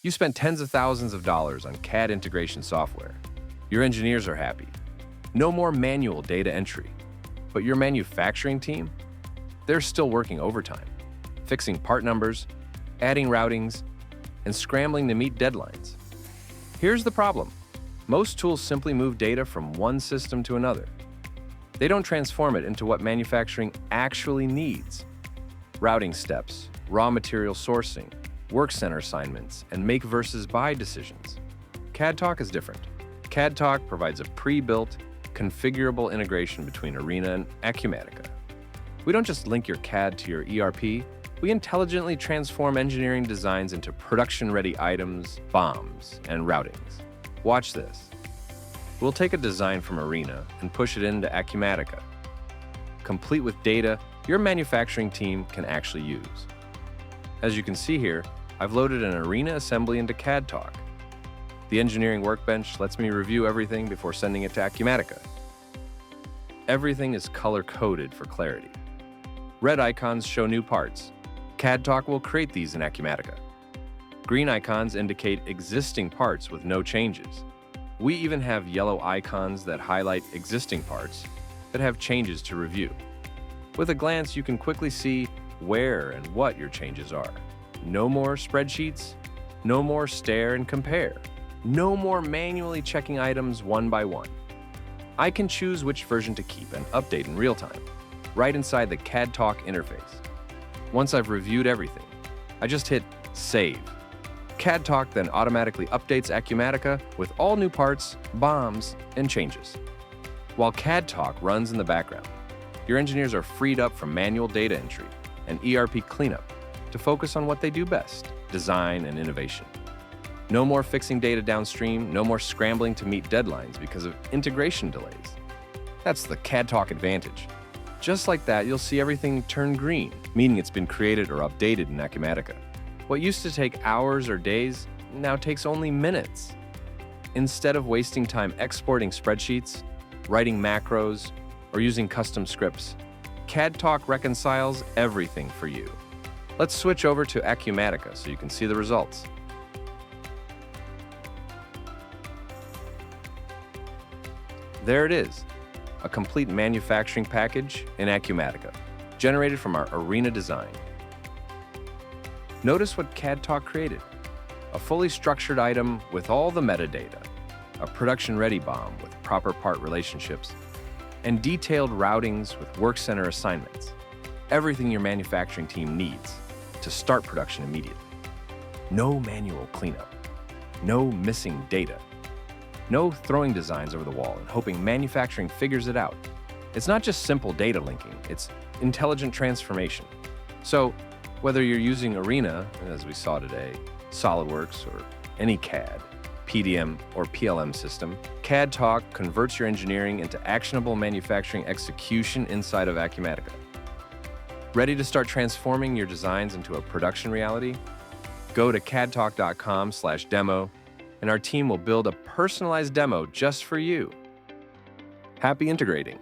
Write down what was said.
You spent tens of thousands of dollars on CAD integration software. Your engineers are happy. No more manual data entry. But your manufacturing team? They're still working overtime, fixing part numbers, adding routings, and scrambling to meet deadlines. Here's the problem. Most tools simply move data from one system to another. They don't transform it into what manufacturing actually needs. Routing steps, raw material sourcing, work center assignments, and make versus buy decisions. CADTALK is different. CADTALK provides a pre-built, configurable integration between Arena and Acumatica. We don't just link your CAD to your ERP, we intelligently transform engineering designs into production-ready items, BOMs, and routings. Watch this. We'll take a design from Arena and push it into Acumatica, complete with data your manufacturing team can actually use. As you can see here, I've loaded an Arena assembly into CADTALK. The engineering workbench lets me review everything before sending it to Acumatica. Everything is color-coded for clarity. Red icons show new parts. CADTALK will create these in Acumatica. Green icons indicate existing parts with no changes. We even have yellow icons that highlight existing parts that have changes to review. With a glance, you can quickly see where and what your changes are. No more spreadsheets, no more stare and compare, no more manually checking items one by one. I can choose which version to keep and update in real time, right inside the CADTALK interface. Once I've reviewed everything, I just hit Save. CADTALK then automatically updates Acumatica with all new parts, BOMs, and changes. While CADTALK runs in the background, your engineers are freed up from manual data entry and ERP cleanup to focus on what they do best, design and innovation. No more fixing data downstream, no more scrambling to meet deadlines because of integration delays. That's the CADTALK advantage. Just like that, you'll see everything turn green, meaning it's been created or updated in Acumatica. What used to take hours or days now takes only minutes. Instead of wasting time exporting spreadsheets, writing macros, or using custom scripts, CADTALK reconciles everything for you. Let's switch over to Acumatica so you can see the results. There it is, a complete manufacturing package in Acumatica, generated from our Arena design. Notice what CADTALK created. A fully structured item with all the metadata, a production-ready BOM with proper part relationships, and detailed routings with work center assignments. Everything your manufacturing team needs to start production immediately. No manual cleanup, no missing data, no throwing designs over the wall and hoping manufacturing figures it out. It's not just simple data linking, it's intelligent transformation. So, whether you're using Arena, as we saw today, SolidWorks, or any CAD, PDM, or PLM system, CADTALK converts your engineering into actionable manufacturing execution inside of Acumatica. Ready to start transforming your designs into a production reality? Go to cadtalk.com/demo, and our team will build a personalized demo just for you. Happy integrating!